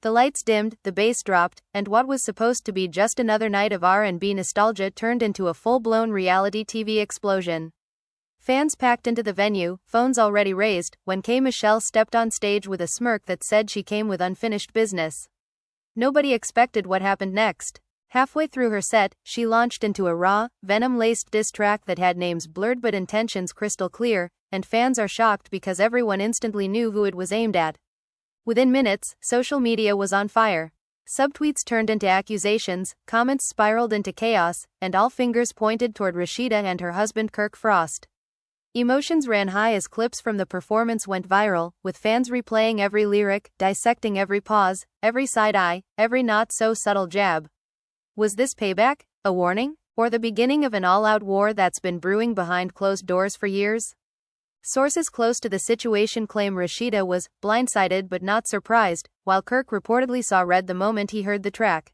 The lights dimmed, the bass dropped, and what was supposed to be just another night of R&B nostalgia turned into a full-blown reality TV explosion. Fans packed into the venue, phones already raised, when Michelle stepped on stage with a smirk that said she came with unfinished business. Nobody expected what happened next. Halfway through her set, she launched into a raw, venom-laced diss track that had names blurred but intentions crystal clear, and fans are shocked because everyone instantly knew who it was aimed at. Within minutes, social media was on fire. Subtweets turned into accusations, comments spiraled into chaos, and all fingers pointed toward Rasheeda and her husband Kirk Frost. Emotions ran high as clips from the performance went viral, with fans replaying every lyric, dissecting every pause, every side eye, every not-so-subtle jab. Was this payback, a warning, or the beginning of an all-out war that's been brewing behind closed doors for years? Sources close to the situation claim Rasheeda was blindsided but not surprised, while Kirk reportedly saw red the moment he heard the track.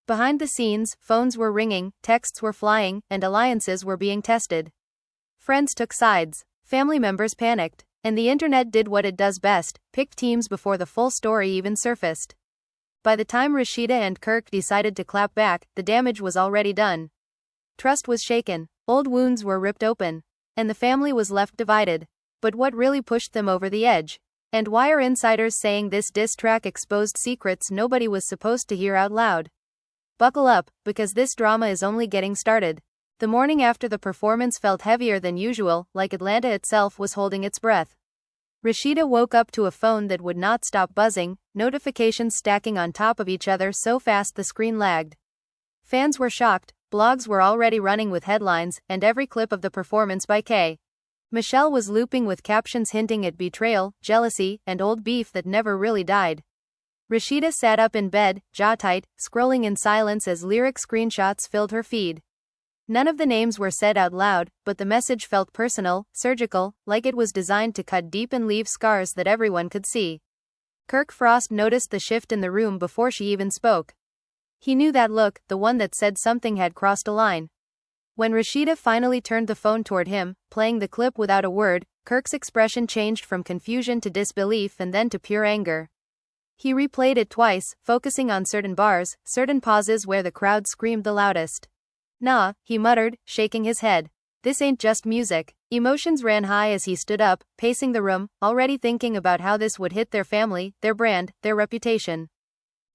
Behind the scenes, phones were ringing, texts were flying, and alliances were being tested. Friends took sides, family members panicked, and the internet did what it does best, picked teams before the full story even surfaced. By the time Rasheeda and Kirk decided to clap back, the damage was already done. Trust was shaken, old wounds were ripped open, and the family was left divided. But what really pushed them over the edge? And why are insiders saying this diss track exposed secrets nobody was supposed to hear out loud? Buckle up, because this drama is only getting started. The morning after the performance felt heavier than usual, like Atlanta itself was holding its breath. Rasheeda woke up to a phone that would not stop buzzing, notifications stacking on top of each other so fast the screen lagged. Fans were shocked, blogs were already running with headlines, and every clip of the performance by Michelle was looping with captions hinting at betrayal, jealousy, and old beef that never really died. Rasheeda sat up in bed, jaw tight, scrolling in silence as lyric screenshots filled her feed. None of the names were said out loud, but the message felt personal, surgical, like it was designed to cut deep and leave scars that everyone could see. Kirk Frost noticed the shift in the room before she even spoke. He knew that look, the one that said something had crossed a line. When Rasheeda finally turned the phone toward him, playing the clip without a word, Kirk's expression changed from confusion to disbelief and then to pure anger. He replayed it twice, focusing on certain bars, certain pauses where the crowd screamed the loudest. "Nah," he muttered, shaking his head. "This ain't just music." Emotions ran high as he stood up, pacing the room, already thinking about how this would hit their family, their brand, their reputation.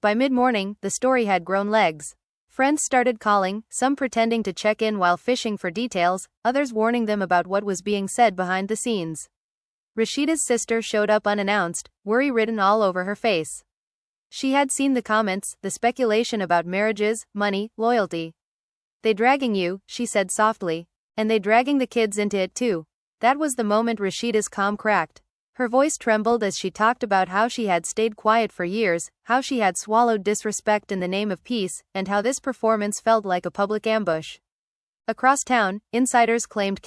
By mid-morning, the story had grown legs. Friends started calling, some pretending to check in while fishing for details, others warning them about what was being said behind the scenes. Rasheeda's sister showed up unannounced, worry written all over her face. She had seen the comments, the speculation about marriages, money, loyalty. "They dragging you," she said softly. "And they dragging the kids into it too." That was the moment Rasheeda's calm cracked. Her voice trembled as she talked about how she had stayed quiet for years, how she had swallowed disrespect in the name of peace, and how this performance felt like a public ambush. Across town, insiders claimed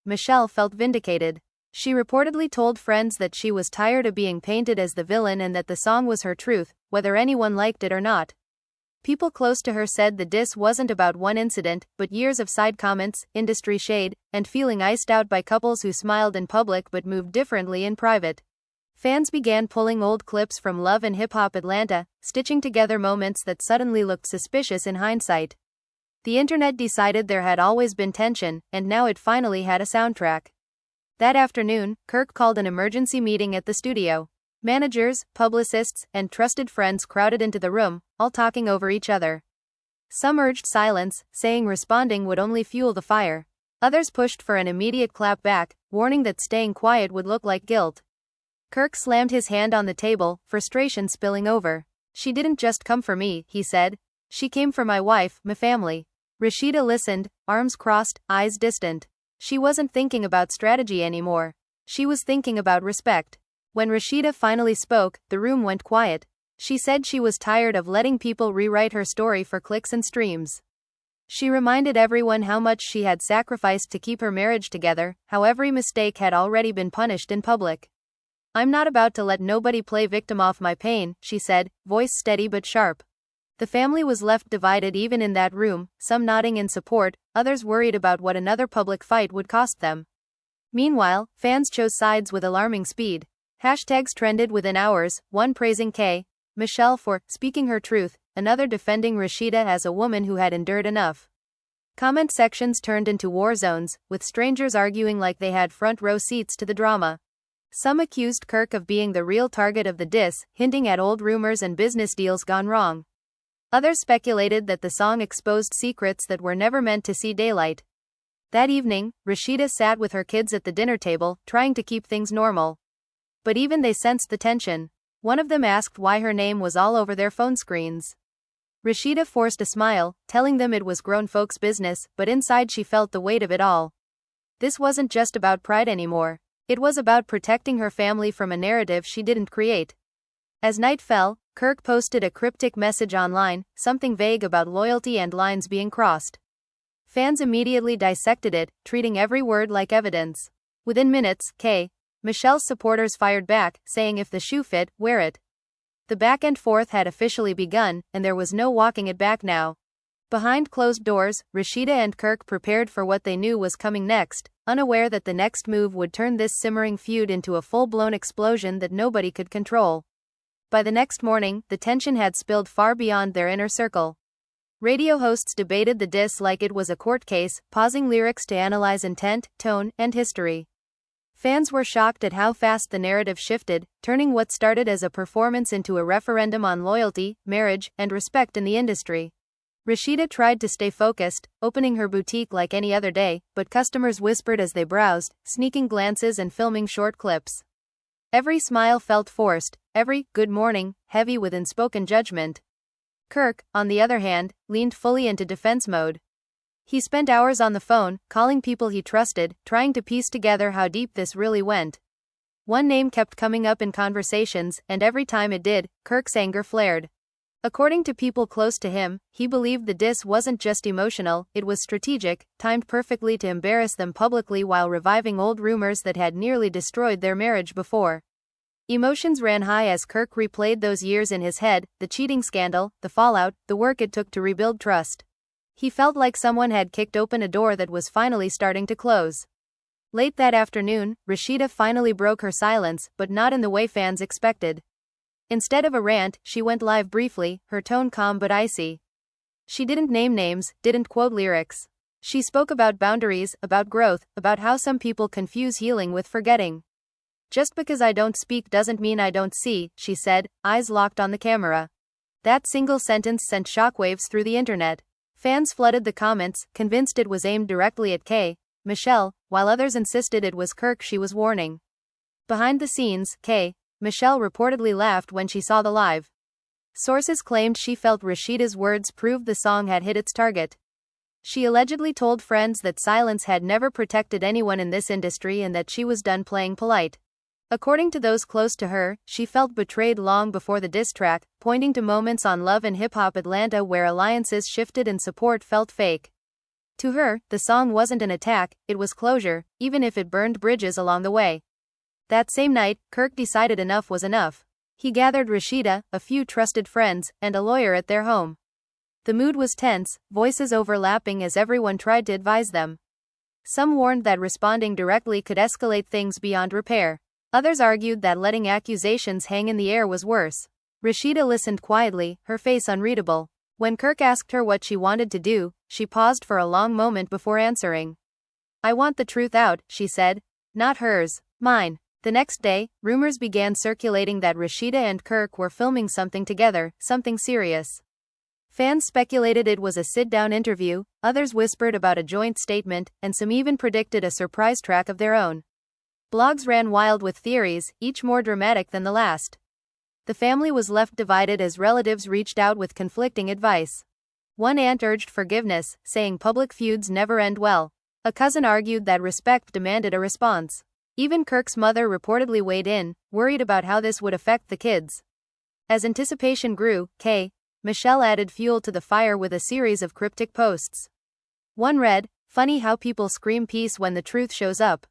Michelle felt vindicated. She reportedly told friends that she was tired of being painted as the villain and that the song was her truth, whether anyone liked it or not. People close to her said the diss wasn't about one incident, but years of side comments, industry shade, and feeling iced out by couples who smiled in public but moved differently in private. Fans began pulling old clips from Love and Hip Hop Atlanta, stitching together moments that suddenly looked suspicious in hindsight. The internet decided there had always been tension, and now it finally had a soundtrack. That afternoon, Kirk called an emergency meeting at the studio. Managers, publicists, and trusted friends crowded into the room, all talking over each other. Some urged silence, saying responding would only fuel the fire. Others pushed for an immediate clap back, warning that staying quiet would look like guilt. Kirk slammed his hand on the table, frustration spilling over. "She didn't just come for me," he said. "She came for my wife, my family." Rasheeda listened, arms crossed, eyes distant. She wasn't thinking about strategy anymore. She was thinking about respect. When Rasheeda finally spoke, the room went quiet. She said she was tired of letting people rewrite her story for clicks and streams. She reminded everyone how much she had sacrificed to keep her marriage together, how every mistake had already been punished in public. "I'm not about to let nobody play victim off my pain," she said, voice steady but sharp. The family was left divided even in that room, some nodding in support, others worried about what another public fight would cost them. Meanwhile, fans chose sides with alarming speed. Hashtags trended within hours, one praising Michelle for speaking her truth, another defending Rasheeda as a woman who had endured enough. Comment sections turned into war zones, with strangers arguing like they had front row seats to the drama. Some accused Kirk of being the real target of the diss, hinting at old rumors and business deals gone wrong. Others speculated that the song exposed secrets that were never meant to see daylight. That evening, Rasheeda sat with her kids at the dinner table, trying to keep things normal. But even they sensed the tension. One of them asked why her name was all over their phone screens. Rasheeda forced a smile, telling them it was grown folks' business, but inside she felt the weight of it all. This wasn't just about pride anymore. It was about protecting her family from a narrative she didn't create. As night fell, Kirk posted a cryptic message online, something vague about loyalty and lines being crossed. Fans immediately dissected it, treating every word like evidence. Within minutes, Michelle's supporters fired back, saying if the shoe fit, wear it. The back and forth had officially begun, and there was no walking it back now. Behind closed doors, Rasheeda and Kirk prepared for what they knew was coming next, unaware that the next move would turn this simmering feud into a full-blown explosion that nobody could control. By the next morning, the tension had spilled far beyond their inner circle. Radio hosts debated the diss like it was a court case, pausing lyrics to analyze intent, tone, and history. Fans were shocked at how fast the narrative shifted, turning what started as a performance into a referendum on loyalty, marriage, and respect in the industry. Rasheeda tried to stay focused, opening her boutique like any other day, but customers whispered as they browsed, sneaking glances and filming short clips. Every smile felt forced, every good morning heavy with unspoken judgment. Kirk, on the other hand, leaned fully into defense mode. He spent hours on the phone, calling people he trusted, trying to piece together how deep this really went. One name kept coming up in conversations, and every time it did, Kirk's anger flared. According to people close to him, he believed the diss wasn't just emotional, it was strategic, timed perfectly to embarrass them publicly while reviving old rumors that had nearly destroyed their marriage before. Emotions ran high as Kirk replayed those years in his head, the cheating scandal, the fallout, the work it took to rebuild trust. He felt like someone had kicked open a door that was finally starting to close. Late that afternoon, Rasheeda finally broke her silence, but not in the way fans expected. Instead of a rant, she went live briefly, her tone calm but icy. She didn't name names, didn't quote lyrics. She spoke about boundaries, about growth, about how some people confuse healing with forgetting. Just because I don't speak doesn't mean I don't see, she said, eyes locked on the camera. That single sentence sent shockwaves through the internet. Fans flooded the comments, convinced it was aimed directly at Michelle, while others insisted it was Kirk she was warning. Behind the scenes, Michelle reportedly laughed when she saw the live. Sources claimed she felt Rasheeda's words proved the song had hit its target. She allegedly told friends that silence had never protected anyone in this industry and that she was done playing polite. According to those close to her, she felt betrayed long before the diss track, pointing to moments on Love and Hip Hop Atlanta where alliances shifted and support felt fake. To her, the song wasn't an attack, it was closure, even if it burned bridges along the way. That same night, Kirk decided enough was enough. He gathered Rasheeda, a few trusted friends, and a lawyer at their home. The mood was tense, voices overlapping as everyone tried to advise them. Some warned that responding directly could escalate things beyond repair. Others argued that letting accusations hang in the air was worse. Rasheeda listened quietly, her face unreadable. When Kirk asked her what she wanted to do, she paused for a long moment before answering. I want the truth out, she said. Not hers, mine. The next day, rumors began circulating that Rasheeda and Kirk were filming something together, something serious. Fans speculated it was a sit-down interview, others whispered about a joint statement, and some even predicted a surprise track of their own. Blogs ran wild with theories, each more dramatic than the last. The family was left divided as relatives reached out with conflicting advice. One aunt urged forgiveness, saying public feuds never end well. A cousin argued that respect demanded a response. Even Kirk's mother reportedly weighed in, worried about how this would affect the kids. As anticipation grew, Michelle added fuel to the fire with a series of cryptic posts. One read, "Funny how people scream peace when the truth shows up."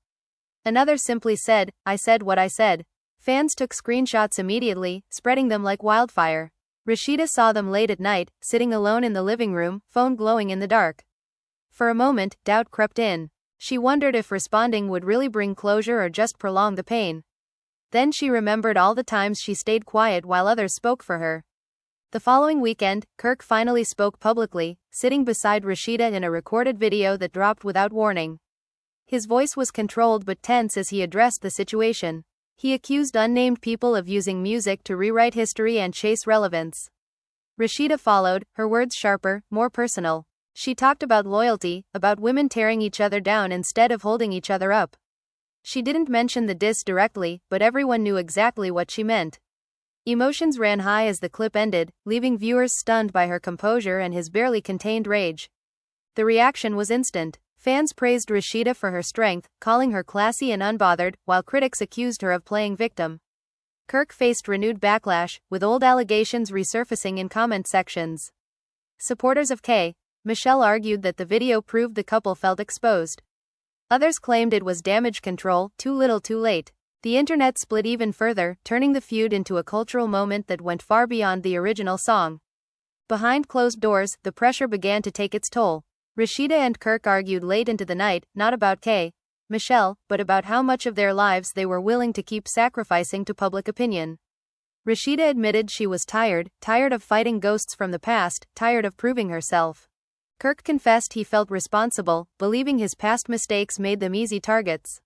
Another simply said, "I said what I said." Fans took screenshots immediately, spreading them like wildfire. Rasheeda saw them late at night, sitting alone in the living room, phone glowing in the dark. For a moment, doubt crept in. She wondered if responding would really bring closure or just prolong the pain. Then she remembered all the times she stayed quiet while others spoke for her. The following weekend, Kirk finally spoke publicly, sitting beside Rasheeda in a recorded video that dropped without warning. His voice was controlled but tense as he addressed the situation. He accused unnamed people of using music to rewrite history and chase relevance. Rasheeda followed, her words sharper, more personal. She talked about loyalty, about women tearing each other down instead of holding each other up. She didn't mention the diss directly, but everyone knew exactly what she meant. Emotions ran high as the clip ended, leaving viewers stunned by her composure and his barely contained rage. The reaction was instant. Fans praised Rasheeda for her strength, calling her classy and unbothered, while critics accused her of playing victim. Kirk faced renewed backlash, with old allegations resurfacing in comment sections. Supporters of BOMBSHELL argued that the video proved the couple felt exposed. Others claimed it was damage control, too little too late. The internet split even further, turning the feud into a cultural moment that went far beyond the original song. Behind closed doors, the pressure began to take its toll. Rasheeda and Kirk argued late into the night, not about BOMBSHELL, but about how much of their lives they were willing to keep sacrificing to public opinion. Rasheeda admitted she was tired of fighting ghosts from the past, tired of proving herself. Kirk confessed he felt responsible, believing his past mistakes made them easy targets.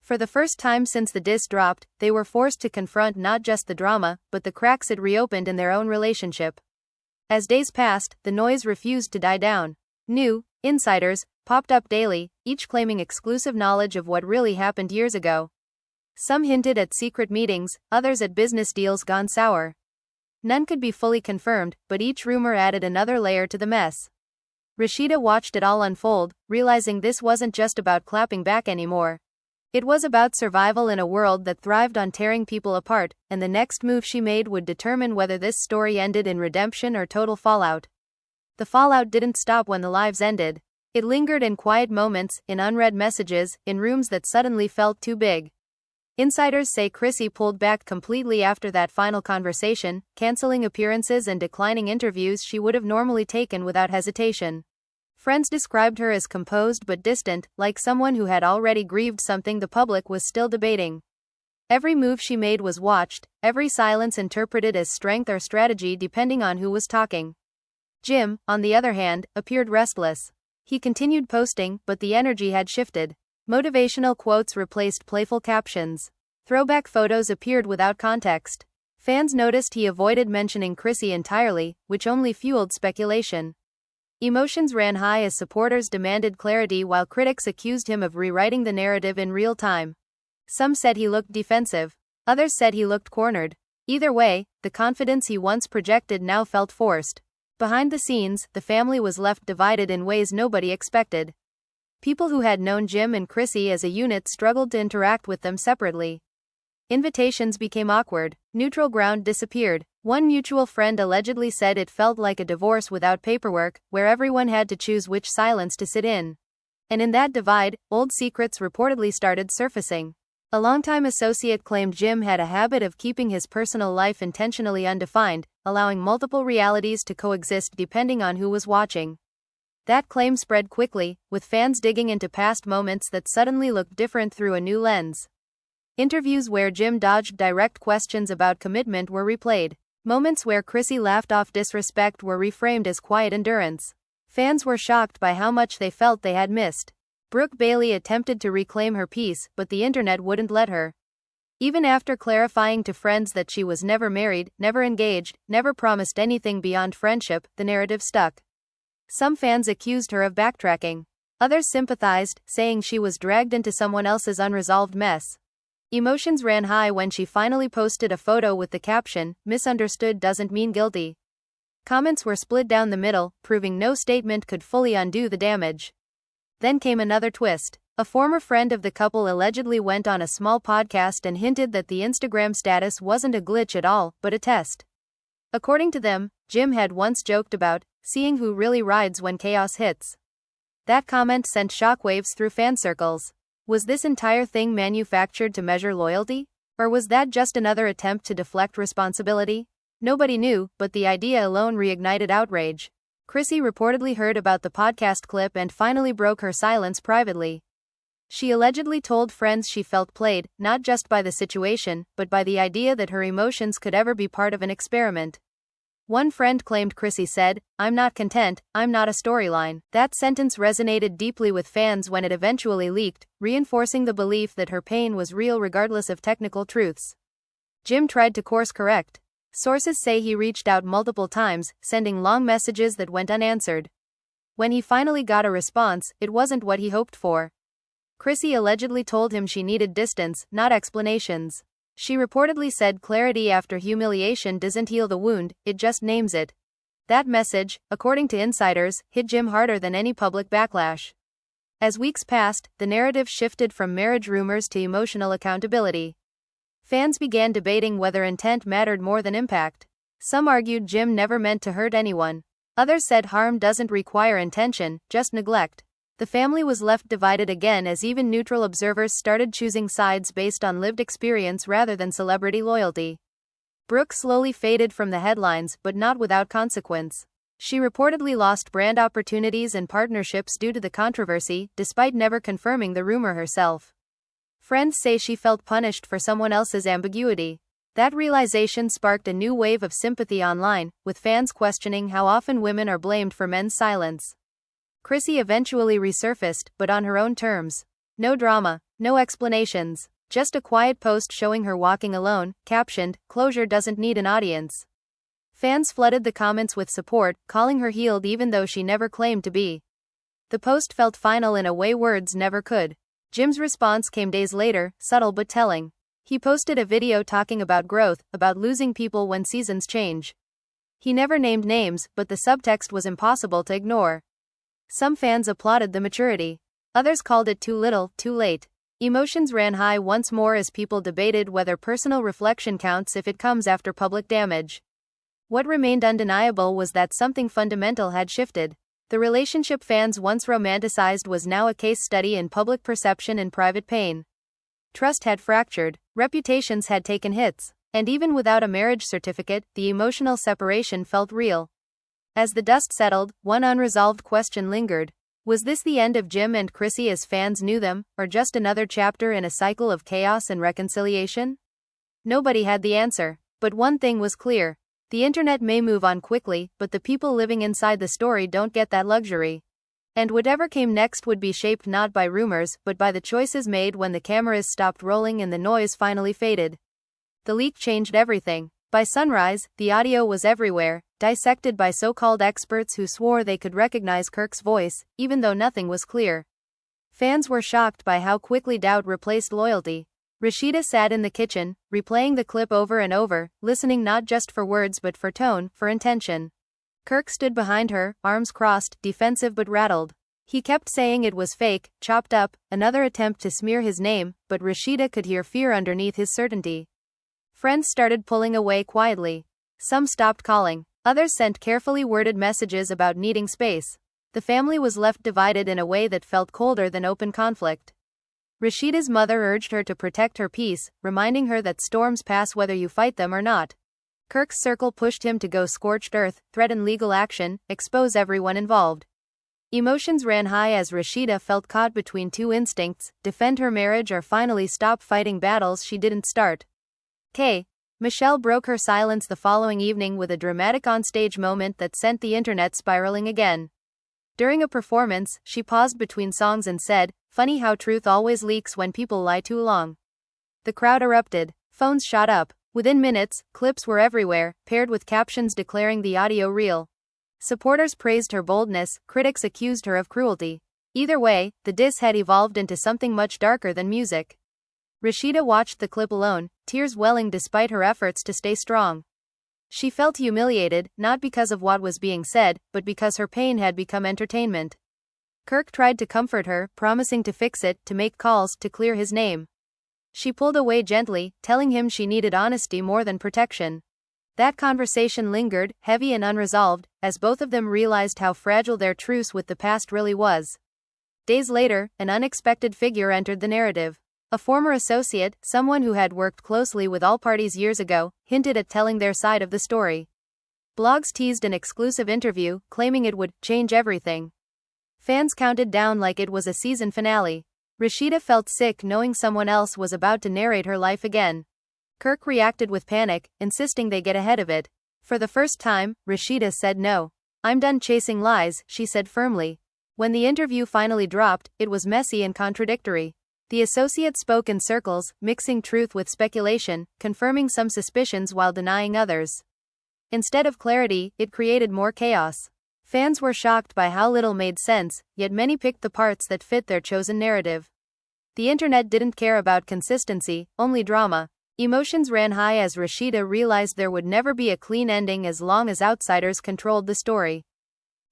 For the first time since the diss dropped, they were forced to confront not just the drama, but the cracks it reopened in their own relationship. As days passed, the noise refused to die down. New insiders popped up daily, each claiming exclusive knowledge of what really happened years ago. Some hinted at secret meetings, others at business deals gone sour. None could be fully confirmed, but each rumor added another layer to the mess. Rasheeda watched it all unfold, realizing this wasn't just about clapping back anymore. It was about survival in a world that thrived on tearing people apart, and the next move she made would determine whether this story ended in redemption or total fallout. The fallout didn't stop when the lives ended. It lingered in quiet moments, in unread messages, in rooms that suddenly felt too big. Insiders say Chrissy pulled back completely after that final conversation, canceling appearances and declining interviews she would have normally taken without hesitation. Friends described her as composed but distant, like someone who had already grieved something the public was still debating. Every move she made was watched, every silence interpreted as strength or strategy depending on who was talking. Jim, on the other hand, appeared restless. He continued posting, but the energy had shifted. Motivational quotes replaced playful captions. Throwback photos appeared without context. Fans noticed he avoided mentioning Chrissy entirely, which only fueled speculation. Emotions ran high as supporters demanded clarity while critics accused him of rewriting the narrative in real time. Some said he looked defensive. Others said he looked cornered. Either way, the confidence he once projected now felt forced. Behind the scenes, the family was left divided in ways nobody expected. People who had known Jim and Chrissy as a unit struggled to interact with them separately. Invitations became awkward. Neutral ground disappeared. One mutual friend allegedly said it felt like a divorce without paperwork, where everyone had to choose which silence to sit in. And in that divide, old secrets reportedly started surfacing. A longtime associate claimed Jim had a habit of keeping his personal life intentionally undefined, allowing multiple realities to coexist depending on who was watching. That claim spread quickly, with fans digging into past moments that suddenly looked different through a new lens. Interviews where Jim dodged direct questions about commitment were replayed. Moments where Chrissy laughed off disrespect were reframed as quiet endurance. Fans were shocked by how much they felt they had missed. Brooke Bailey attempted to reclaim her peace, but the internet wouldn't let her. Even after clarifying to friends that she was never married, never engaged, never promised anything beyond friendship, the narrative stuck. Some fans accused her of backtracking. Others sympathized, saying she was dragged into someone else's unresolved mess. Emotions ran high when she finally posted a photo with the caption, "Misunderstood doesn't mean guilty." Comments were split down the middle, proving no statement could fully undo the damage. Then came another twist. A former friend of the couple allegedly went on a small podcast and hinted that the Instagram status wasn't a glitch at all, but a test. According to them, Jim had once joked about seeing who really rides when chaos hits. That comment sent shockwaves through fan circles. Was this entire thing manufactured to measure loyalty? Or was that just another attempt to deflect responsibility? Nobody knew, but the idea alone reignited outrage. Chrissy reportedly heard about the podcast clip and finally broke her silence privately. She allegedly told friends she felt played, not just by the situation, but by the idea that her emotions could ever be part of an experiment. One friend claimed Chrissy said, "I'm not content, I'm not a storyline." That sentence resonated deeply with fans when it eventually leaked, reinforcing the belief that her pain was real regardless of technical truths. Jim tried to course correct. Sources say he reached out multiple times, sending long messages that went unanswered. When he finally got a response, it wasn't what he hoped for. Chrissy allegedly told him she needed distance, not explanations. She reportedly said clarity after humiliation doesn't heal the wound, it just names it. That message, according to insiders, hit Jim harder than any public backlash. As weeks passed, the narrative shifted from marriage rumors to emotional accountability. Fans began debating whether intent mattered more than impact. Some argued Jim never meant to hurt anyone. Others said harm doesn't require intention, just neglect. The family was left divided again as even neutral observers started choosing sides based on lived experience rather than celebrity loyalty. Brooke slowly faded from the headlines, but not without consequence. She reportedly lost brand opportunities and partnerships due to the controversy, despite never confirming the rumor herself. Friends say she felt punished for someone else's ambiguity. That realization sparked a new wave of sympathy online, with fans questioning how often women are blamed for men's silence. Chrissy eventually resurfaced, but on her own terms. No drama, no explanations, just a quiet post showing her walking alone, captioned, "Closure doesn't need an audience." Fans flooded the comments with support, calling her healed even though she never claimed to be. The post felt final in a way words never could. Jim's response came days later, subtle but telling. He posted a video talking about growth, about losing people when seasons change. He never named names, but the subtext was impossible to ignore. Some fans applauded the maturity. Others called it too little, too late. Emotions ran high once more as people debated whether personal reflection counts if it comes after public damage. What remained undeniable was that something fundamental had shifted. The relationship fans once romanticized was now a case study in public perception and private pain. Trust had fractured, reputations had taken hits, and even without a marriage certificate, the emotional separation felt real. As the dust settled, one unresolved question lingered. Was this the end of Jim and Chrissy as fans knew them, or just another chapter in a cycle of chaos and reconciliation? Nobody had the answer, but one thing was clear. The internet may move on quickly, but the people living inside the story don't get that luxury. And whatever came next would be shaped not by rumors, but by the choices made when the cameras stopped rolling and the noise finally faded. The leak changed everything. By sunrise, the audio was everywhere, dissected by so-called experts who swore they could recognize Kirk's voice, even though nothing was clear. Fans were shocked by how quickly doubt replaced loyalty. Rasheeda sat in the kitchen, replaying the clip over and over, listening not just for words but for tone, for intention. Kirk stood behind her, arms crossed, defensive but rattled. He kept saying it was fake, chopped up, another attempt to smear his name, but Rasheeda could hear fear underneath his certainty. Friends started pulling away quietly. Some stopped calling. Others sent carefully worded messages about needing space. The family was left divided in a way that felt colder than open conflict. Rasheeda's mother urged her to protect her peace, reminding her that storms pass whether you fight them or not. Kirk's circle pushed him to go scorched earth, threaten legal action, expose everyone involved. Emotions ran high as Rasheeda felt caught between two instincts: defend her marriage or finally stop fighting battles she didn't start. Michelle broke her silence the following evening with a dramatic onstage moment that sent the internet spiraling again. During a performance, she paused between songs and said, "Funny how truth always leaks when people lie too long." The crowd erupted. Phones shot up. Within minutes, clips were everywhere, paired with captions declaring the audio real. Supporters praised her boldness, critics accused her of cruelty. Either way, the diss had evolved into something much darker than music. Rasheeda watched the clip alone, tears welling despite her efforts to stay strong. She felt humiliated, not because of what was being said, but because her pain had become entertainment. Kirk tried to comfort her, promising to fix it, to make calls, to clear his name. She pulled away gently, telling him she needed honesty more than protection. That conversation lingered, heavy and unresolved, as both of them realized how fragile their truce with the past really was. Days later, an unexpected figure entered the narrative. A former associate, someone who had worked closely with all parties years ago, hinted at telling their side of the story. Blogs teased an exclusive interview, claiming it would change everything. Fans counted down like it was a season finale. Rasheeda felt sick knowing someone else was about to narrate her life again. Kirk reacted with panic, insisting they get ahead of it. For the first time, Rasheeda said no. "I'm done chasing lies," she said firmly. When the interview finally dropped, it was messy and contradictory. The associate spoke in circles, mixing truth with speculation, confirming some suspicions while denying others. Instead of clarity, it created more chaos. Fans were shocked by how little made sense, yet many picked the parts that fit their chosen narrative. The internet didn't care about consistency, only drama. Emotions ran high as Rasheeda realized there would never be a clean ending as long as outsiders controlled the story.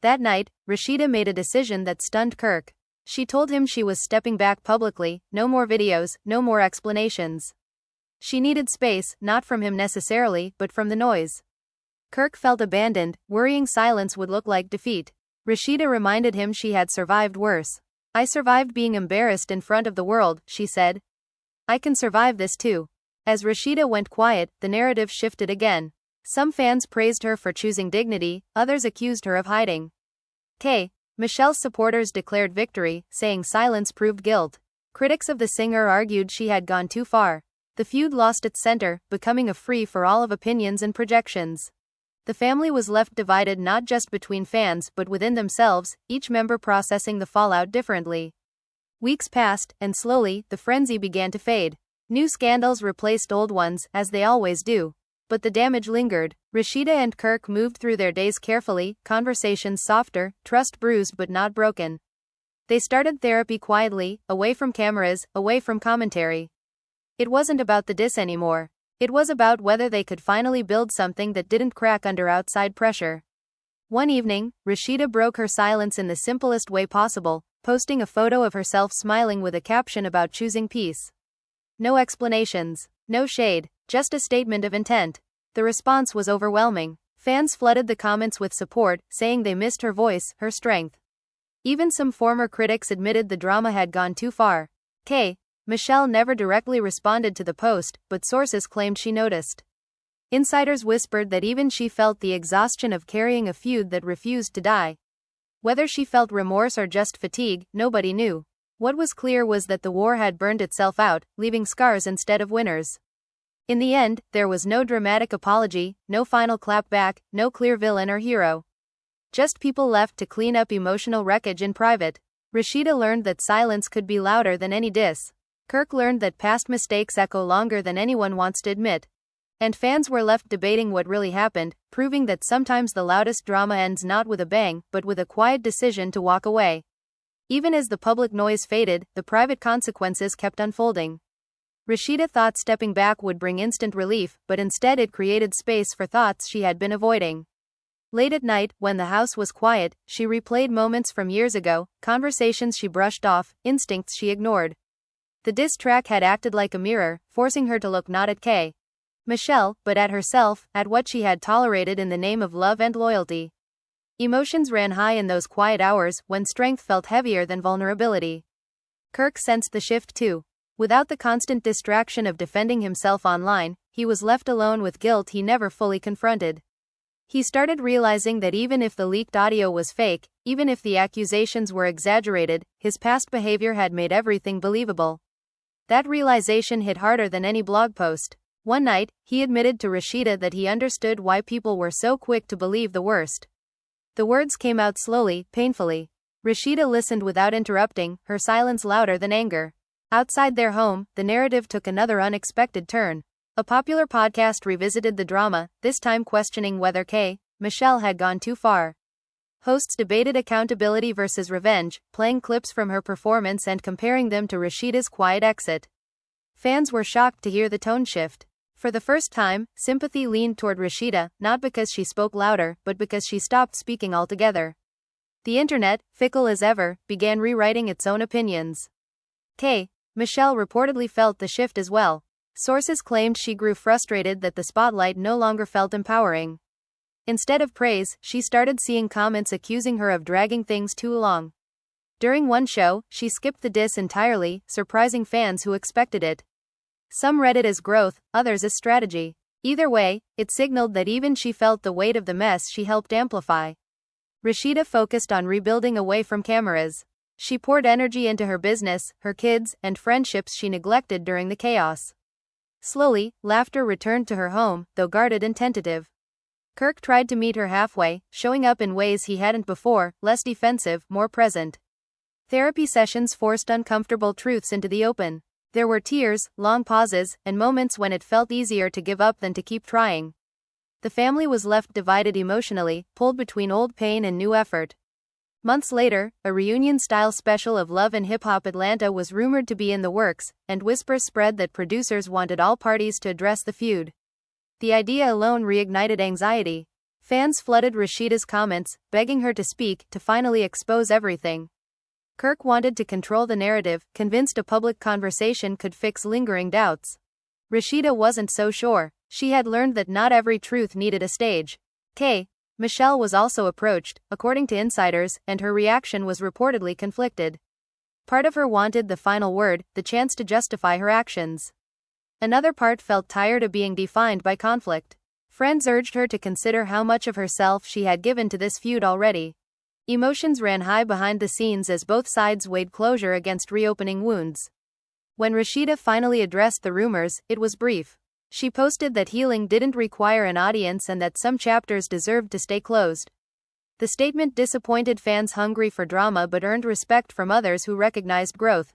That night, Rasheeda made a decision that stunned Kirk. She told him she was stepping back publicly, no more videos, no more explanations. She needed space, not from him necessarily, but from the noise. Kirk felt abandoned, worrying silence would look like defeat. Rasheeda reminded him she had survived worse. "I survived being embarrassed in front of the world," she said. "I can survive this too." As Rasheeda went quiet, the narrative shifted again. Some fans praised her for choosing dignity, others accused her of hiding. Michelle's supporters declared victory, saying silence proved guilt. Critics of the singer argued she had gone too far. The feud lost its center, becoming a free-for-all of opinions and projections. The family was left divided not just between fans but within themselves, each member processing the fallout differently. Weeks passed, and slowly, the frenzy began to fade. New scandals replaced old ones, as they always do. But the damage lingered. Rasheeda and Kirk moved through their days carefully, conversations softer, trust bruised but not broken. They started therapy quietly, away from cameras, away from commentary. It wasn't about the diss anymore. It was about whether they could finally build something that didn't crack under outside pressure. One evening, Rasheeda broke her silence in the simplest way possible, posting a photo of herself smiling with a caption about choosing peace. No explanations, no shade, just a statement of intent. The response was overwhelming. Fans flooded the comments with support, saying they missed her voice, her strength. Even some former critics admitted the drama had gone too far. Michelle never directly responded to the post, but sources claimed she noticed. Insiders whispered that even she felt the exhaustion of carrying a feud that refused to die. Whether she felt remorse or just fatigue, nobody knew. What was clear was that the war had burned itself out, leaving scars instead of winners. In the end, there was no dramatic apology, no final clapback, no clear villain or hero. Just people left to clean up emotional wreckage in private. Rasheeda learned that silence could be louder than any diss. Kirk learned that past mistakes echo longer than anyone wants to admit. And fans were left debating what really happened, proving that sometimes the loudest drama ends not with a bang, but with a quiet decision to walk away. Even as the public noise faded, the private consequences kept unfolding. Rasheeda thought stepping back would bring instant relief, but instead it created space for thoughts she had been avoiding. Late at night, when the house was quiet, she replayed moments from years ago, conversations she brushed off, instincts she ignored. The diss track had acted like a mirror, forcing her to look not at Michelle, but at herself, at what she had tolerated in the name of love and loyalty. Emotions ran high in those quiet hours, when strength felt heavier than vulnerability. Kirk sensed the shift too. Without the constant distraction of defending himself online, he was left alone with guilt he never fully confronted. He started realizing that even if the leaked audio was fake, even if the accusations were exaggerated, his past behavior had made everything believable. That realization hit harder than any blog post. One night, he admitted to Rasheeda that he understood why people were so quick to believe the worst. The words came out slowly, painfully. Rasheeda listened without interrupting, her silence louder than anger. Outside their home, the narrative took another unexpected turn. A popular podcast revisited the drama, this time questioning whether Michelle had gone too far. Hosts debated accountability versus revenge, playing clips from her performance and comparing them to Rasheeda's quiet exit. Fans were shocked to hear the tone shift. For the first time, sympathy leaned toward Rasheeda, not because she spoke louder, but because she stopped speaking altogether. The internet, fickle as ever, began rewriting its own opinions. Michelle reportedly felt the shift as well. Sources claimed she grew frustrated that the spotlight no longer felt empowering. Instead of praise, she started seeing comments accusing her of dragging things too long. During one show, she skipped the diss entirely, surprising fans who expected it. Some read it as growth, others as strategy. Either way, it signaled that even she felt the weight of the mess she helped amplify. Rasheeda focused on rebuilding away from cameras. She poured energy into her business, her kids, and friendships she neglected during the chaos. Slowly, laughter returned to her home, though guarded and tentative. Kirk tried to meet her halfway, showing up in ways he hadn't before, less defensive, more present. Therapy sessions forced uncomfortable truths into the open. There were tears, long pauses, and moments when it felt easier to give up than to keep trying. The family was left divided emotionally, pulled between old pain and new effort. Months later, a reunion-style special of Love and Hip Hop Atlanta was rumored to be in the works, and whispers spread that producers wanted all parties to address the feud. The idea alone reignited anxiety. Fans flooded Rasheeda's comments, begging her to speak, to finally expose everything. Kirk wanted to control the narrative, convinced a public conversation could fix lingering doubts. Rasheeda wasn't so sure. She had learned that not every truth needed a stage. Michelle was also approached, according to insiders, and her reaction was reportedly conflicted. Part of her wanted the final word, the chance to justify her actions. Another part felt tired of being defined by conflict. Friends urged her to consider how much of herself she had given to this feud already. Emotions ran high behind the scenes as both sides weighed closure against reopening wounds. When Rasheeda finally addressed the rumors, it was brief. She posted that healing didn't require an audience and that some chapters deserved to stay closed. The statement disappointed fans hungry for drama but earned respect from others who recognized growth.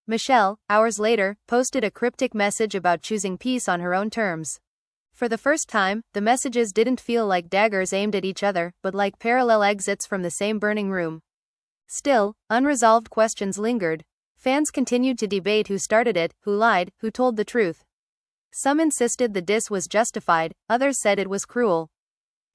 Michelle, hours later, posted a cryptic message about choosing peace on her own terms. For the first time, the messages didn't feel like daggers aimed at each other, but like parallel exits from the same burning room. Still, unresolved questions lingered. Fans continued to debate who started it, who lied, who told the truth. Some insisted the diss was justified, others said it was cruel.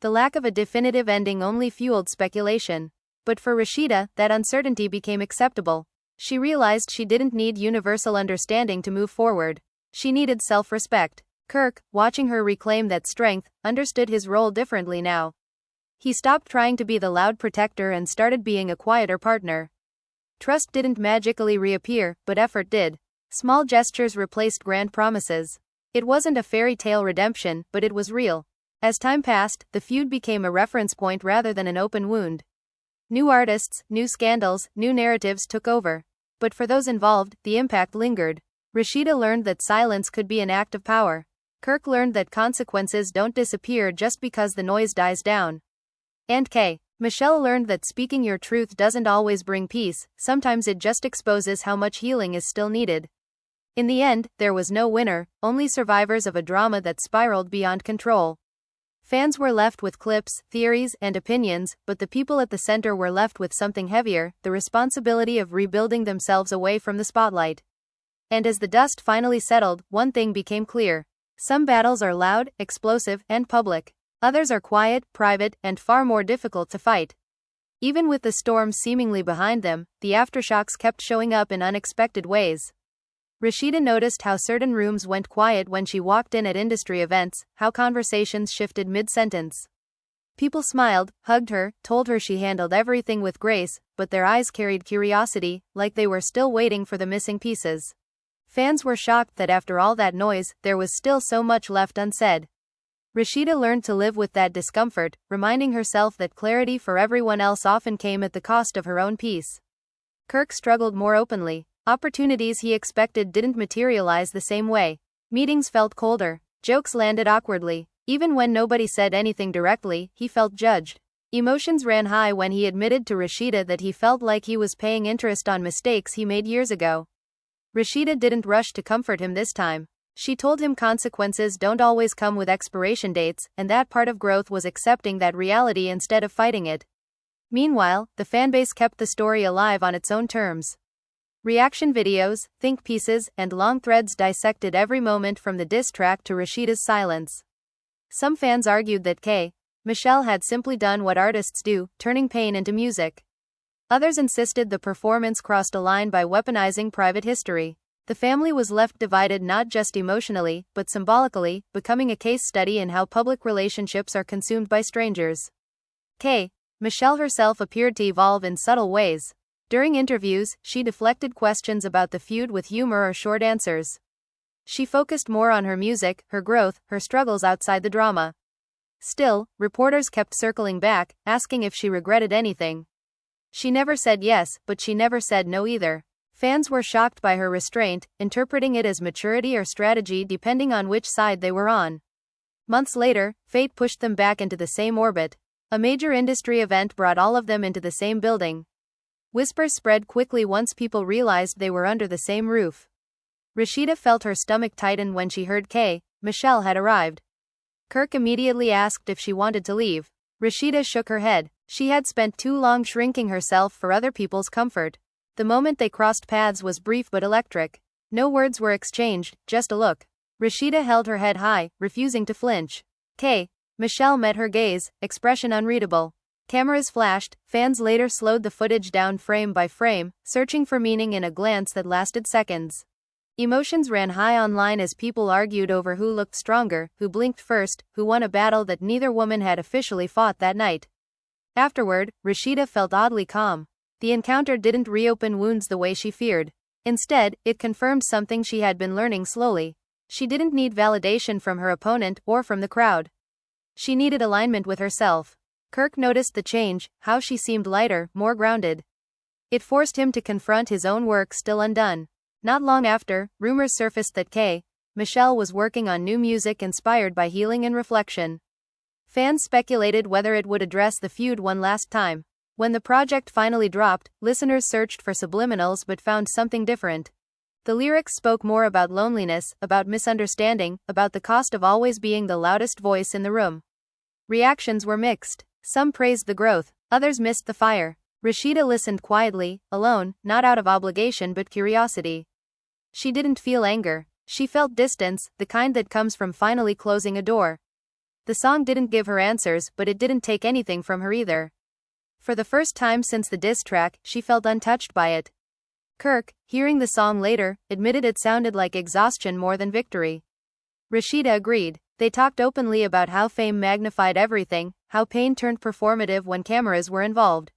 The lack of a definitive ending only fueled speculation. But for Rasheeda, that uncertainty became acceptable. She realized she didn't need universal understanding to move forward. She needed self-respect. Kirk, watching her reclaim that strength, understood his role differently now. He stopped trying to be the loud protector and started being a quieter partner. Trust didn't magically reappear, but effort did. Small gestures replaced grand promises. It wasn't a fairy tale redemption, but it was real. As time passed, the feud became a reference point rather than an open wound. New artists, new scandals, new narratives took over. But for those involved, the impact lingered. Rasheeda learned that silence could be an act of power. Kirk learned that consequences don't disappear just because the noise dies down. And Michelle learned that speaking your truth doesn't always bring peace, sometimes it just exposes how much healing is still needed. In the end, there was no winner, only survivors of a drama that spiraled beyond control. Fans were left with clips, theories, and opinions, but the people at the center were left with something heavier, the responsibility of rebuilding themselves away from the spotlight. And as the dust finally settled, one thing became clear. Some battles are loud, explosive, and public. Others are quiet, private, and far more difficult to fight. Even with the storm seemingly behind them, the aftershocks kept showing up in unexpected ways. Rasheeda noticed how certain rooms went quiet when she walked in at industry events, how conversations shifted mid-sentence. People smiled, hugged her, told her she handled everything with grace, but their eyes carried curiosity, like they were still waiting for the missing pieces. Fans were shocked that after all that noise, there was still so much left unsaid. Rasheeda learned to live with that discomfort, reminding herself that clarity for everyone else often came at the cost of her own peace. Kirk struggled more openly. Opportunities he expected didn't materialize the same way. Meetings felt colder. Jokes landed awkwardly. Even when nobody said anything directly, he felt judged. Emotions ran high when he admitted to Rasheeda that he felt like he was paying interest on mistakes he made years ago. Rasheeda didn't rush to comfort him this time. She told him consequences don't always come with expiration dates, and that part of growth was accepting that reality instead of fighting it. Meanwhile, the fanbase kept the story alive on its own terms. Reaction videos, think pieces, and long threads dissected every moment from the diss track to Rasheeda's silence. Some fans argued that Michelle had simply done what artists do, turning pain into music. Others insisted the performance crossed a line by weaponizing private history. The family was left divided not just emotionally, but symbolically, becoming a case study in how public relationships are consumed by strangers. Michelle herself appeared to evolve in subtle ways. During interviews, she deflected questions about the feud with humor or short answers. She focused more on her music, her growth, her struggles outside the drama. Still, reporters kept circling back, asking if she regretted anything. She never said yes, but she never said no either. Fans were shocked by her restraint, interpreting it as maturity or strategy depending on which side they were on. Months later, fate pushed them back into the same orbit. A major industry event brought all of them into the same building. Whispers spread quickly once people realized they were under the same roof. Rasheeda felt her stomach tighten when she heard Michelle had arrived. Kirk immediately asked if she wanted to leave. Rasheeda shook her head. She had spent too long shrinking herself for other people's comfort. The moment they crossed paths was brief but electric. No words were exchanged, just a look. Rasheeda held her head high, refusing to flinch. Michelle met her gaze, expression unreadable. Cameras flashed, fans later slowed the footage down frame by frame, searching for meaning in a glance that lasted seconds. Emotions ran high online as people argued over who looked stronger, who blinked first, who won a battle that neither woman had officially fought that night. Afterward, Rasheeda felt oddly calm. The encounter didn't reopen wounds the way she feared. Instead, it confirmed something she had been learning slowly. She didn't need validation from her opponent or from the crowd. She needed alignment with herself. Kirk noticed the change, how she seemed lighter, more grounded. It forced him to confront his own work still undone. Not long after, rumors surfaced that Michelle was working on new music inspired by healing and reflection. Fans speculated whether it would address the feud one last time. When the project finally dropped, listeners searched for subliminals but found something different. The lyrics spoke more about loneliness, about misunderstanding, about the cost of always being the loudest voice in the room. Reactions were mixed. Some praised the growth, others missed the fire. Rasheeda listened quietly, alone, not out of obligation but curiosity. She didn't feel anger. She felt distance, the kind that comes from finally closing a door. The song didn't give her answers, but it didn't take anything from her either. For the first time since the diss track, she felt untouched by it. Kirk, hearing the song later, admitted it sounded like exhaustion more than victory. Rasheeda agreed. They talked openly about how fame magnified everything, how pain turned performative when cameras were involved.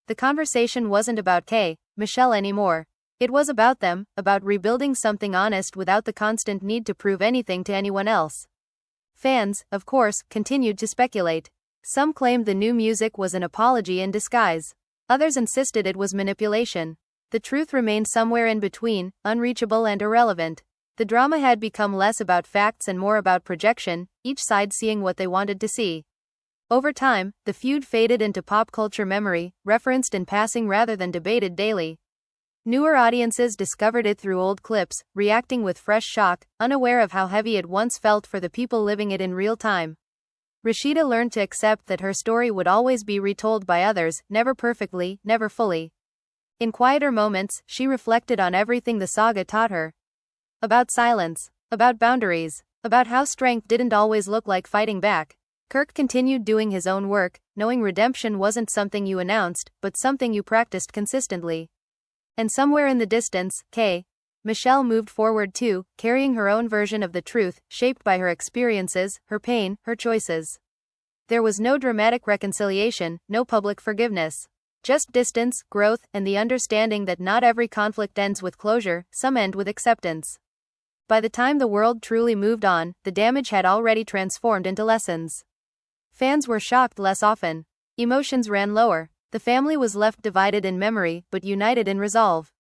The conversation wasn't about Michelle anymore. It was about them, about rebuilding something honest without the constant need to prove anything to anyone else. Fans, of course, continued to speculate. Some claimed the new music was an apology in disguise. Others insisted it was manipulation. The truth remained somewhere in between, unreachable and irrelevant. The drama had become less about facts and more about projection, each side seeing what they wanted to see. Over time, the feud faded into pop culture memory, referenced in passing rather than debated daily. Newer audiences discovered it through old clips, reacting with fresh shock, unaware of how heavy it once felt for the people living it in real time. Rasheeda learned to accept that her story would always be retold by others, never perfectly, never fully. In quieter moments, she reflected on everything the saga taught her. About silence, about boundaries, about how strength didn't always look like fighting back. Kirk continued doing his own work, knowing redemption wasn't something you announced, but something you practiced consistently. And somewhere in the distance, Michelle moved forward too, carrying her own version of the truth, shaped by her experiences, her pain, her choices. There was no dramatic reconciliation, no public forgiveness. Just distance, growth, and the understanding that not every conflict ends with closure, some end with acceptance. By the time the world truly moved on, the damage had already transformed into lessons. Fans were shocked less often. Emotions ran lower. The family was left divided in memory, but united in resolve.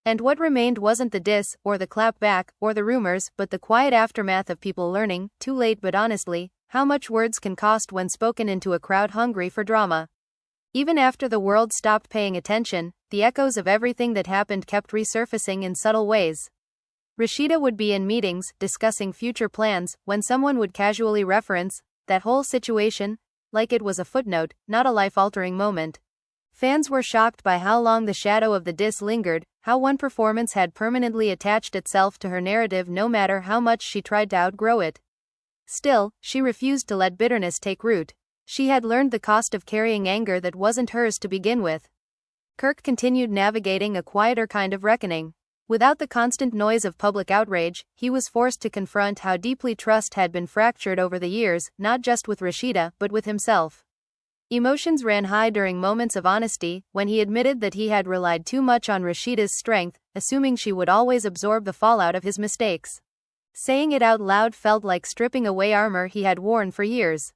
And what remained wasn't the diss, or the clapback, or the rumors, but the quiet aftermath of people learning, too late but honestly, how much words can cost when spoken into a crowd hungry for drama. Even after the world stopped paying attention, the echoes of everything that happened kept resurfacing in subtle ways. Rasheeda would be in meetings, discussing future plans, when someone would casually reference that whole situation, like it was a footnote, not a life-altering moment. Fans were shocked by how long the shadow of the diss lingered, how one performance had permanently attached itself to her narrative no matter how much she tried to outgrow it. Still, she refused to let bitterness take root. She had learned the cost of carrying anger that wasn't hers to begin with. Kirk continued navigating a quieter kind of reckoning. Without the constant noise of public outrage, he was forced to confront how deeply trust had been fractured over the years, not just with Rasheeda, but with himself. Emotions ran high during moments of honesty, when he admitted that he had relied too much on Rasheeda's strength, assuming she would always absorb the fallout of his mistakes. Saying it out loud felt like stripping away armor he had worn for years.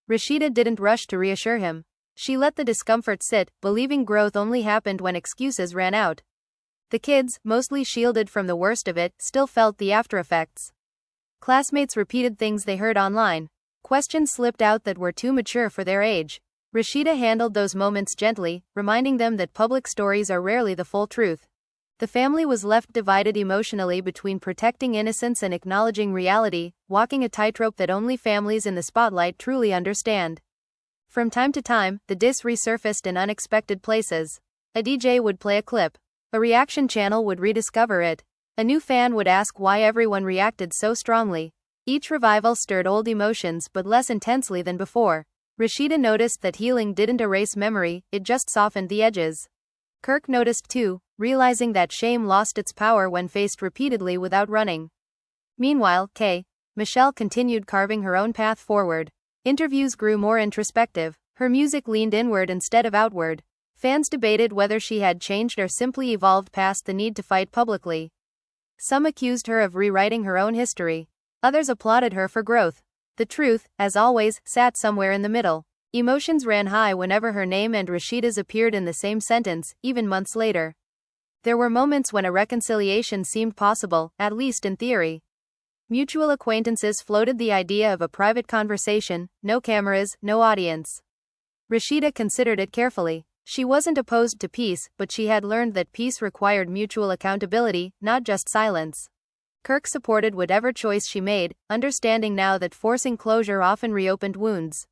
Rasheeda didn't rush to reassure him. She let the discomfort sit, believing growth only happened when excuses ran out. The kids, mostly shielded from the worst of it, still felt the aftereffects. Classmates repeated things they heard online. Questions slipped out that were too mature for their age. Rasheeda handled those moments gently, reminding them that public stories are rarely the full truth. The family was left divided emotionally between protecting innocence and acknowledging reality, walking a tightrope that only families in the spotlight truly understand. From time to time, the diss resurfaced in unexpected places. A DJ would play a clip. A reaction channel would rediscover it. A new fan would ask why everyone reacted so strongly. Each revival stirred old emotions but less intensely than before. Rasheeda noticed that healing didn't erase memory, it just softened the edges. Kirk noticed too, realizing that shame lost its power when faced repeatedly without running. Meanwhile, Michelle continued carving her own path forward. Interviews grew more introspective. Her music leaned inward instead of outward. Fans debated whether she had changed or simply evolved past the need to fight publicly. Some accused her of rewriting her own history. Others applauded her for growth. The truth, as always, sat somewhere in the middle. Emotions ran high whenever her name and Rasheeda's appeared in the same sentence, even months later. There were moments when a reconciliation seemed possible, at least in theory. Mutual acquaintances floated the idea of a private conversation, no cameras, no audience. Rasheeda considered it carefully. She wasn't opposed to peace, but she had learned that peace required mutual accountability, not just silence. Kirk supported whatever choice she made, understanding now that forcing closure often reopened wounds.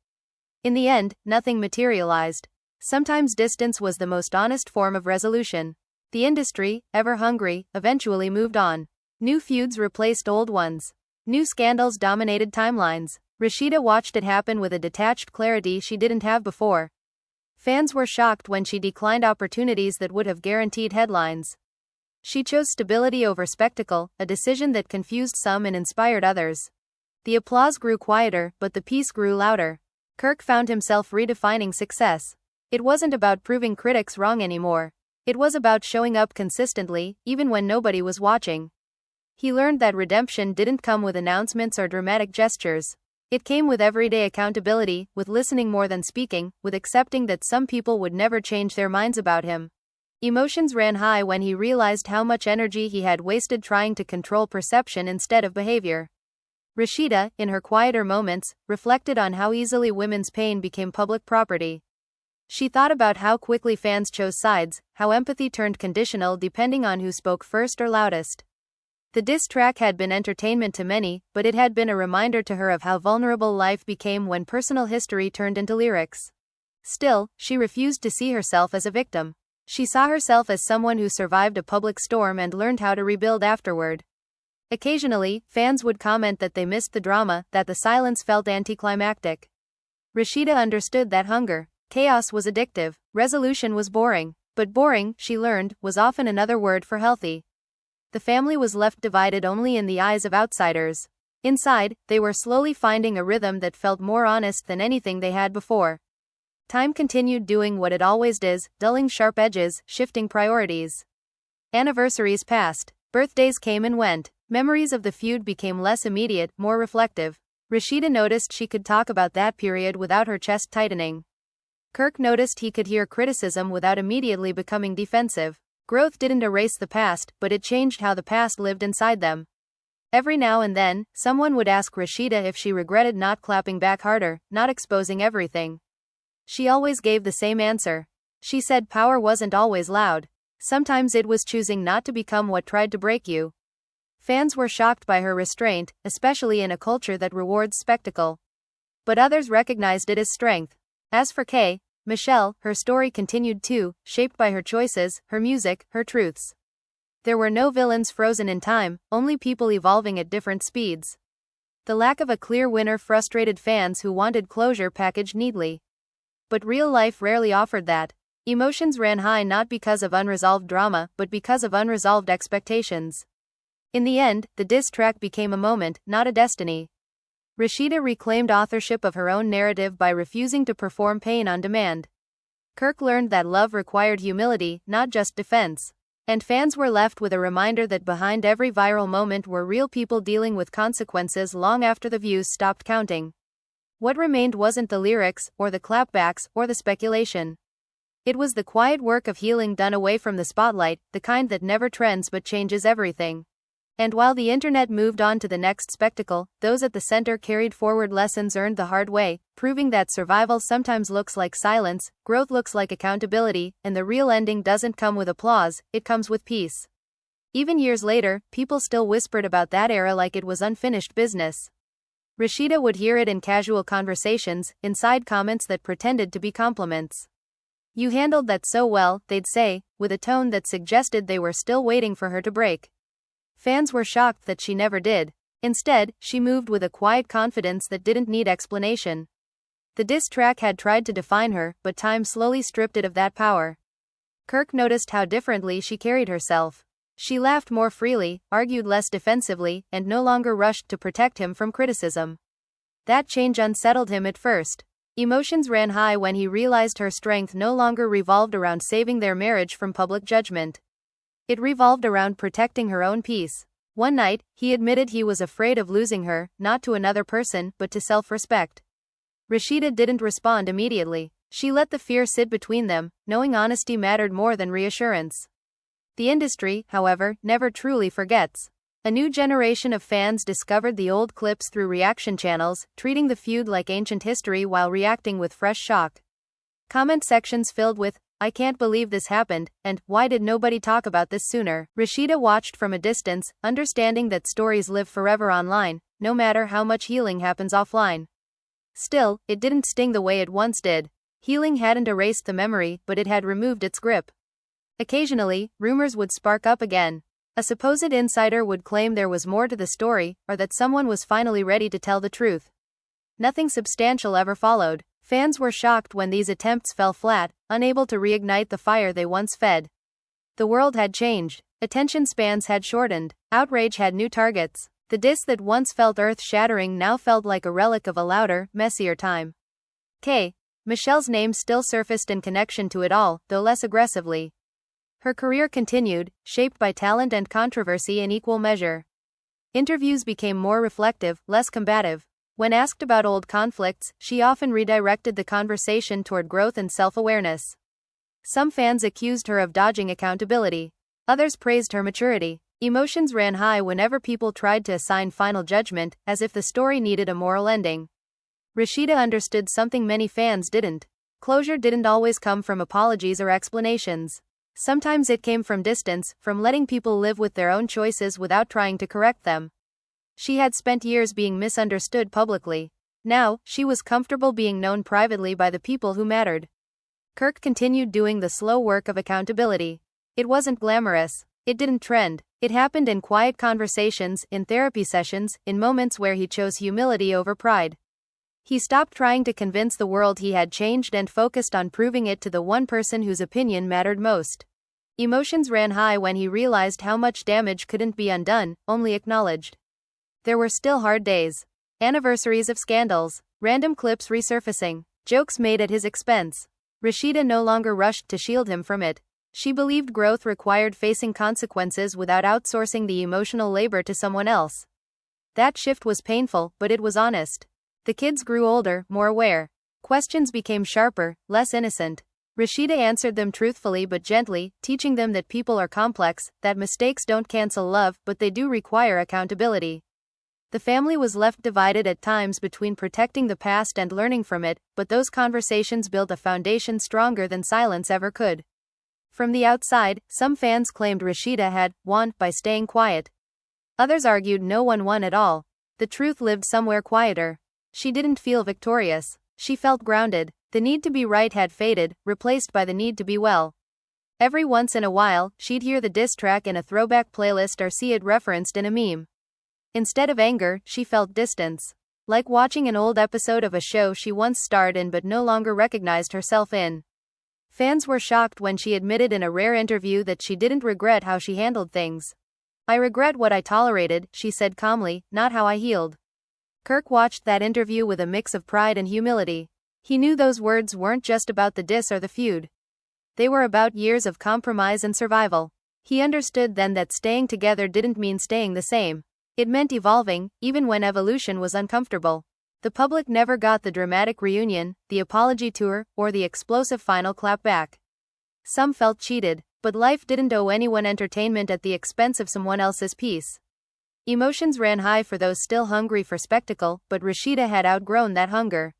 In the end, nothing materialized. Sometimes distance was the most honest form of resolution. The industry, ever hungry, eventually moved on. New feuds replaced old ones. New scandals dominated timelines. Rasheeda watched it happen with a detached clarity she didn't have before. Fans were shocked when she declined opportunities that would have guaranteed headlines. She chose stability over spectacle, a decision that confused some and inspired others. The applause grew quieter, but the peace grew louder. Kirk found himself redefining success. It wasn't about proving critics wrong anymore. It was about showing up consistently, even when nobody was watching. He learned that redemption didn't come with announcements or dramatic gestures. It came with everyday accountability, with listening more than speaking, with accepting that some people would never change their minds about him. Emotions ran high when he realized how much energy he had wasted trying to control perception instead of behavior. Rasheeda, in her quieter moments, reflected on how easily women's pain became public property. She thought about how quickly fans chose sides, how empathy turned conditional depending on who spoke first or loudest. The diss track had been entertainment to many, but it had been a reminder to her of how vulnerable life became when personal history turned into lyrics. Still, she refused to see herself as a victim. She saw herself as someone who survived a public storm and learned how to rebuild afterward. Occasionally, fans would comment that they missed the drama, that the silence felt anticlimactic. Rasheeda understood that hunger, chaos was addictive, resolution was boring. But boring, she learned, was often another word for healthy. The family was left divided only in the eyes of outsiders. Inside, they were slowly finding a rhythm that felt more honest than anything they had before. Time continued doing what it always does, dulling sharp edges, shifting priorities. Anniversaries passed. Birthdays came and went. Memories of the feud became less immediate, more reflective. Rasheeda noticed she could talk about that period without her chest tightening. Kirk noticed he could hear criticism without immediately becoming defensive. Growth didn't erase the past, but it changed how the past lived inside them. Every now and then, someone would ask Rasheeda if she regretted not clapping back harder, not exposing everything. She always gave the same answer. She said power wasn't always loud. Sometimes it was choosing not to become what tried to break you. Fans were shocked by her restraint, especially in a culture that rewards spectacle. But others recognized it as strength. As for Michelle, her story continued too, shaped by her choices, her music, her truths. There were no villains frozen in time, only people evolving at different speeds. The lack of a clear winner frustrated fans who wanted closure packaged neatly. But real life rarely offered that. Emotions ran high not because of unresolved drama, but because of unresolved expectations. In the end, the diss track became a moment, not a destiny. Rasheeda reclaimed authorship of her own narrative by refusing to perform pain on demand. Kirk learned that love required humility, not just defense. And fans were left with a reminder that behind every viral moment were real people dealing with consequences long after the views stopped counting. What remained wasn't the lyrics, or the clapbacks, or the speculation. It was the quiet work of healing done away from the spotlight, the kind that never trends but changes everything. And while the internet moved on to the next spectacle, those at the center carried forward lessons earned the hard way, proving that survival sometimes looks like silence, growth looks like accountability, and the real ending doesn't come with applause, it comes with peace. Even years later, people still whispered about that era like it was unfinished business. Rasheeda would hear it in casual conversations, in side comments that pretended to be compliments. "You handled that so well," they'd say, with a tone that suggested they were still waiting for her to break. Fans were shocked that she never did. Instead, she moved with a quiet confidence that didn't need explanation. The diss track had tried to define her, but time slowly stripped it of that power. Kirk noticed how differently she carried herself. She laughed more freely, argued less defensively, and no longer rushed to protect him from criticism. That change unsettled him at first. Emotions ran high when he realized her strength no longer revolved around saving their marriage from public judgment. It revolved around protecting her own peace. One night, he admitted he was afraid of losing her, not to another person, but to self-respect. Rasheeda didn't respond immediately. She let the fear sit between them, knowing honesty mattered more than reassurance. The industry, however, never truly forgets. A new generation of fans discovered the old clips through reaction channels, treating the feud like ancient history while reacting with fresh shock. Comment sections filled with, "I can't believe this happened," and "Why did nobody talk about this sooner?" Rasheeda watched from a distance, understanding that stories live forever online, no matter how much healing happens offline. Still, it didn't sting the way it once did. Healing hadn't erased the memory, but it had removed its grip. Occasionally, rumors would spark up again. A supposed insider would claim there was more to the story, or that someone was finally ready to tell the truth. Nothing substantial ever followed. Fans were shocked when these attempts fell flat, unable to reignite the fire they once fed. The world had changed. Attention spans had shortened. Outrage had new targets. The diss that once felt earth-shattering now felt like a relic of a louder, messier time. Michelle's name still surfaced in connection to it all, though less aggressively. Her career continued, shaped by talent and controversy in equal measure. Interviews became more reflective, less combative. When asked about old conflicts, she often redirected the conversation toward growth and self-awareness. Some fans accused her of dodging accountability. Others praised her maturity. Emotions ran high whenever people tried to assign final judgment, as if the story needed a moral ending. Rasheeda understood something many fans didn't. Closure didn't always come from apologies or explanations. Sometimes it came from distance, from letting people live with their own choices without trying to correct them. She had spent years being misunderstood publicly. Now, she was comfortable being known privately by the people who mattered. Kirk continued doing the slow work of accountability. It wasn't glamorous. It didn't trend. It happened in quiet conversations, in therapy sessions, in moments where he chose humility over pride. He stopped trying to convince the world he had changed and focused on proving it to the one person whose opinion mattered most. Emotions ran high when he realized how much damage couldn't be undone, only acknowledged. There were still hard days. Anniversaries of scandals, random clips resurfacing, jokes made at his expense. Rasheeda no longer rushed to shield him from it. She believed growth required facing consequences without outsourcing the emotional labor to someone else. That shift was painful, but it was honest. The kids grew older, more aware. Questions became sharper, less innocent. Rasheeda answered them truthfully but gently, teaching them that people are complex, that mistakes don't cancel love, but they do require accountability. The family was left divided at times between protecting the past and learning from it, but those conversations built a foundation stronger than silence ever could. From the outside, some fans claimed Rasheeda had won by staying quiet. Others argued no one won at all. The truth lived somewhere quieter. She didn't feel victorious. She felt grounded. The need to be right had faded, replaced by the need to be well. Every once in a while, she'd hear the diss track in a throwback playlist or see it referenced in a meme. Instead of anger, she felt distance. Like watching an old episode of a show she once starred in but no longer recognized herself in. Fans were shocked when she admitted in a rare interview that she didn't regret how she handled things. "I regret what I tolerated," she said calmly, "not how I healed." Kirk watched that interview with a mix of pride and humility. He knew those words weren't just about the diss or the feud. They were about years of compromise and survival. He understood then that staying together didn't mean staying the same. It meant evolving, even when evolution was uncomfortable. The public never got the dramatic reunion, the apology tour, or the explosive final clapback. Some felt cheated, but life didn't owe anyone entertainment at the expense of someone else's peace. Emotions ran high for those still hungry for spectacle, but Rasheeda had outgrown that hunger.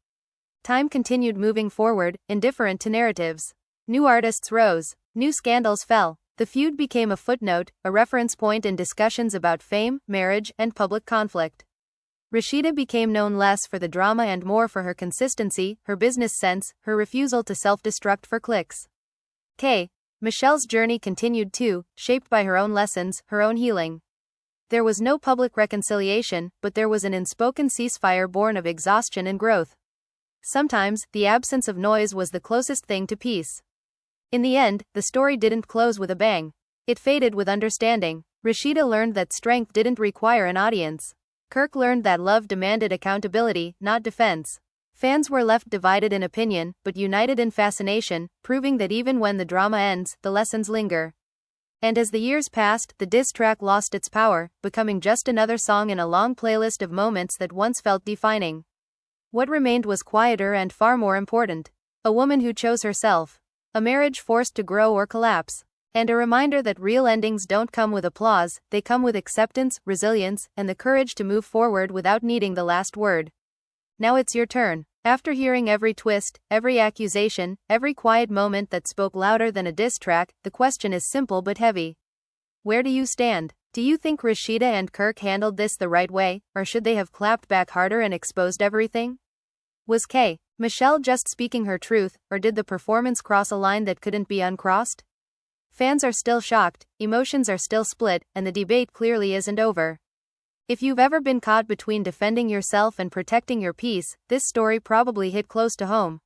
Time continued moving forward, indifferent to narratives. New artists rose, new scandals fell. The feud became a footnote, a reference point in discussions about fame, marriage, and public conflict. Rasheeda became known less for the drama and more for her consistency, her business sense, her refusal to self-destruct for clicks. Michelle's journey continued too, shaped by her own lessons, her own healing. There was no public reconciliation, but there was an unspoken ceasefire born of exhaustion and growth. Sometimes, the absence of noise was the closest thing to peace. In the end, the story didn't close with a bang. It faded with understanding. Rasheeda learned that strength didn't require an audience. Kirk learned that love demanded accountability, not defense. Fans were left divided in opinion, but united in fascination, proving that even when the drama ends, the lessons linger. And as the years passed, the diss track lost its power, becoming just another song in a long playlist of moments that once felt defining. What remained was quieter and far more important. A woman who chose herself. A marriage forced to grow or collapse. And a reminder that real endings don't come with applause, they come with acceptance, resilience, and the courage to move forward without needing the last word. Now it's your turn. After hearing every twist, every accusation, every quiet moment that spoke louder than a diss track, the question is simple but heavy. Where do you stand? Do you think Rasheeda and Kirk handled this the right way, or should they have clapped back harder and exposed everything? Was Michelle just speaking her truth, or did the performance cross a line that couldn't be uncrossed? Fans are still shocked, emotions are still split, and the debate clearly isn't over. If you've ever been caught between defending yourself and protecting your peace, this story probably hit close to home.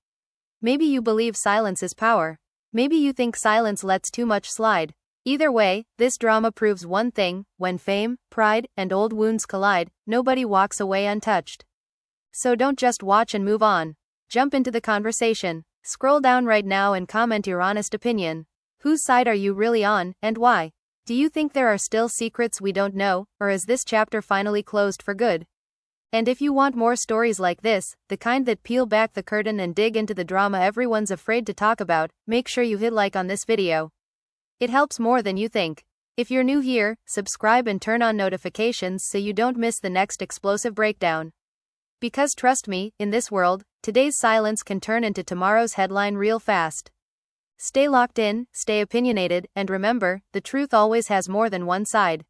Maybe you believe silence is power. Maybe you think silence lets too much slide. Either way, this drama proves one thing: when fame, pride, and old wounds collide, nobody walks away untouched. So don't just watch and move on. Jump into the conversation. Scroll down right now and comment your honest opinion. Whose side are you really on, and why? Do you think there are still secrets we don't know, or is this chapter finally closed for good? And if you want more stories like this, the kind that peel back the curtain and dig into the drama everyone's afraid to talk about, make sure you hit like on this video. It helps more than you think. If you're new here, subscribe and turn on notifications so you don't miss the next explosive breakdown. Because trust me, in this world, today's silence can turn into tomorrow's headline real fast. Stay locked in, stay opinionated, and remember, the truth always has more than one side.